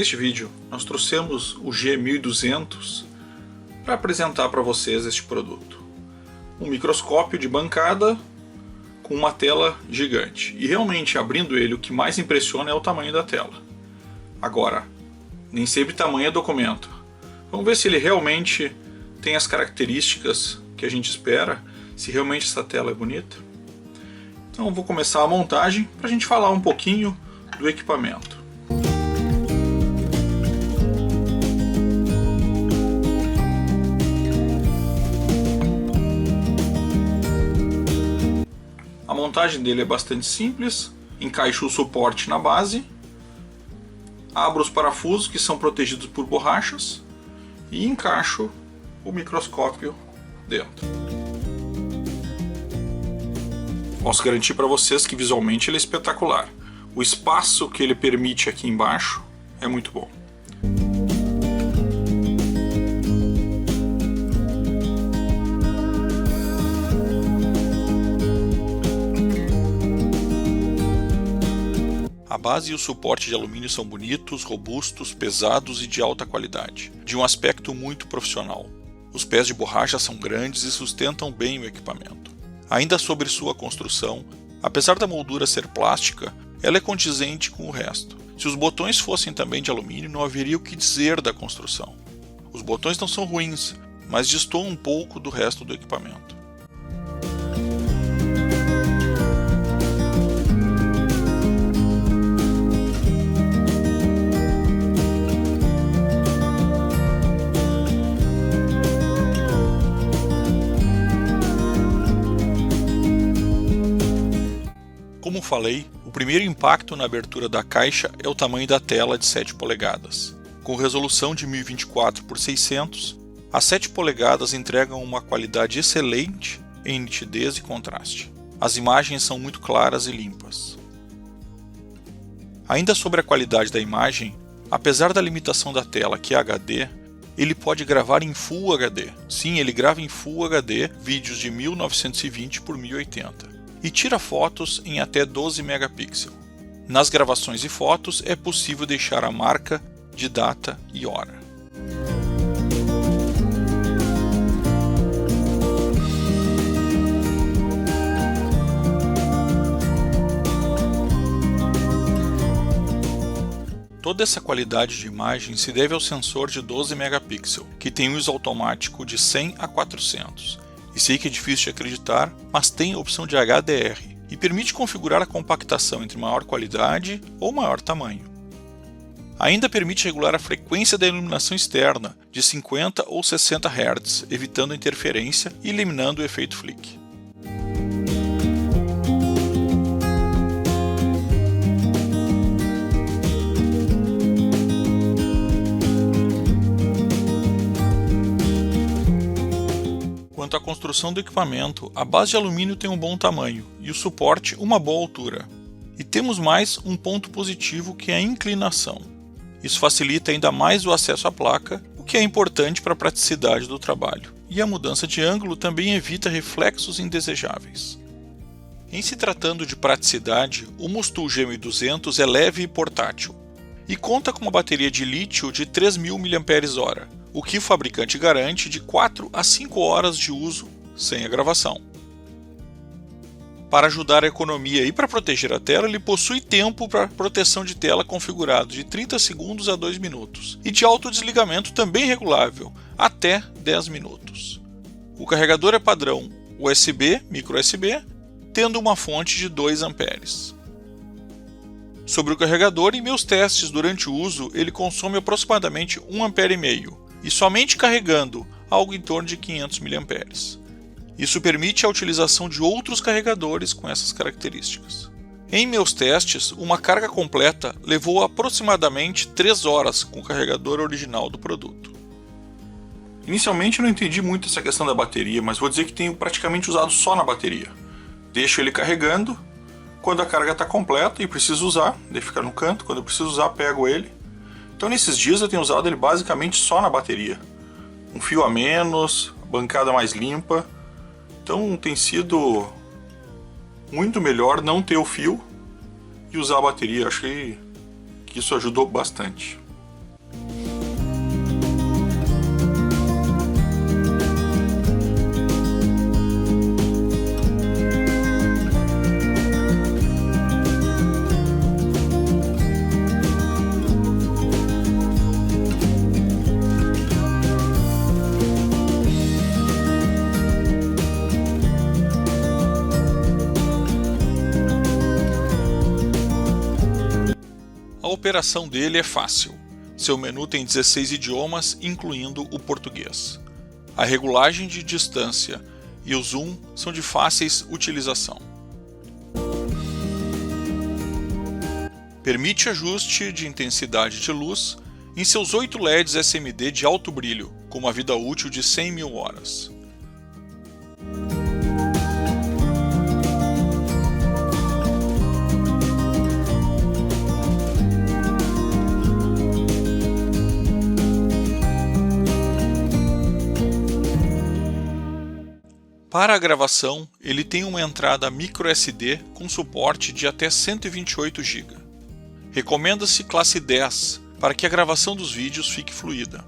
Neste vídeo, nós trouxemos o G1200 para apresentar para vocês este produto. Um microscópio de bancada com uma tela gigante. E realmente, abrindo ele, o que mais impressiona é o tamanho da tela. Agora, nem sempre tamanho é documento. Vamos ver se ele realmente tem as características que a gente espera, se realmente essa tela é bonita. Então eu vou começar a montagem para a gente falar um pouquinho do equipamento. A montagem dele é bastante simples. Encaixo o suporte na base, abro os parafusos que são protegidos por borrachas e encaixo o microscópio dentro. Posso garantir para vocês que visualmente ele é espetacular. O espaço que ele permite aqui embaixo é muito bom. A base e o suporte de alumínio são bonitos, robustos, pesados e de alta qualidade, de um aspecto muito profissional. Os pés de borracha são grandes e sustentam bem o equipamento. Ainda sobre sua construção, apesar da moldura ser plástica, ela é condizente com o resto. Se os botões fossem também de alumínio, não haveria o que dizer da construção. Os botões não são ruins, mas destoam um pouco do resto do equipamento. Como falei, o primeiro impacto na abertura da caixa é o tamanho da tela de 7 polegadas. Com resolução de 1024 por 600, as 7 polegadas entregam uma qualidade excelente em nitidez e contraste. As imagens são muito claras e limpas. Ainda sobre a qualidade da imagem, apesar da limitação da tela que é HD, ele pode gravar em Full HD. Sim, ele grava em Full HD vídeos de 1920 por 1080. E tira fotos em até 12 megapixels. Nas gravações e fotos é possível deixar a marca de data e hora. Toda essa qualidade de imagem se deve ao sensor de 12 megapixels, que tem uso automático de 100 a 400. E sei que é difícil de acreditar, mas tem a opção de HDR e permite configurar a compactação entre maior qualidade ou maior tamanho. Ainda permite regular a frequência da iluminação externa de 50 ou 60 Hz, evitando interferência e eliminando o efeito flick. Quanto à construção do equipamento, a base de alumínio tem um bom tamanho e o suporte uma boa altura. E temos mais um ponto positivo, que é a inclinação. Isso facilita ainda mais o acesso à placa, o que é importante para a praticidade do trabalho. E a mudança de ângulo também evita reflexos indesejáveis. Em se tratando de praticidade, o Motul G1200 é leve e portátil e conta com uma bateria de lítio de 3.000 mAh. O que o fabricante garante de 4 a 5 horas de uso sem a gravação. Para ajudar a economia e para proteger a tela, ele possui tempo para proteção de tela configurado de 30 segundos a 2 minutos e de autodesligamento também regulável, até 10 minutos. O carregador é padrão USB, micro USB, tendo uma fonte de 2 amperes. Sobre o carregador, em meus testes durante o uso, ele consome aproximadamente 1,5 ampere e somente carregando algo em torno de 500 mAh. Isso permite a utilização de outros carregadores com essas características. Em meus testes, uma carga completa levou aproximadamente 3 horas com o carregador original do produto. Inicialmente eu não entendi muito essa questão da bateria, mas vou dizer que tenho praticamente usado só na bateria. Deixo ele carregando, quando a carga está completa e preciso usar, deixo ficar no canto, quando eu preciso usar pego ele. Então nesses dias eu tenho usado ele basicamente só na bateria. Um fio a menos, bancada mais limpa. Então tem sido muito melhor não ter o fio e usar a bateria. Acho que isso ajudou bastante. A operação dele é fácil. Seu menu tem 16 idiomas, incluindo o português. A regulagem de distância e o zoom são de fáceis utilização. Permite ajuste de intensidade de luz em seus 8 LEDs SMD de alto brilho, com uma vida útil de 100.000 horas. Para a gravação, ele tem uma entrada microSD com suporte de até 128 GB. Recomenda-se classe 10 para que a gravação dos vídeos fique fluida.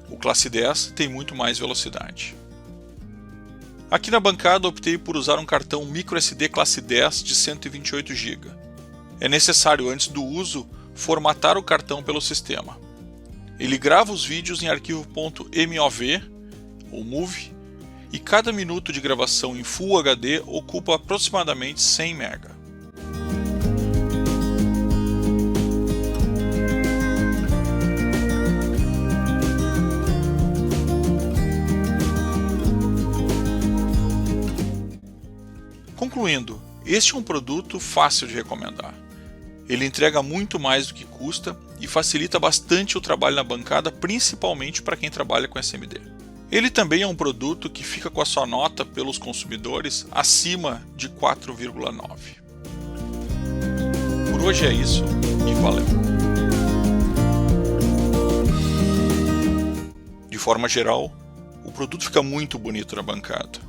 O classe 10 tem muito mais velocidade. Aqui na bancada optei por usar um cartão microSD classe 10 de 128 GB. É necessário, antes do uso, formatar o cartão pelo sistema. Ele grava os vídeos em arquivo .mov ou MOV, e cada minuto de gravação em Full HD ocupa aproximadamente 100 MB. Concluindo, este é um produto fácil de recomendar. Ele entrega muito mais do que custa e facilita bastante o trabalho na bancada, principalmente para quem trabalha com SMD. Ele também é um produto que fica com a sua nota pelos consumidores acima de 4,9. Por hoje é isso e valeu! De forma geral, o produto fica muito bonito na bancada.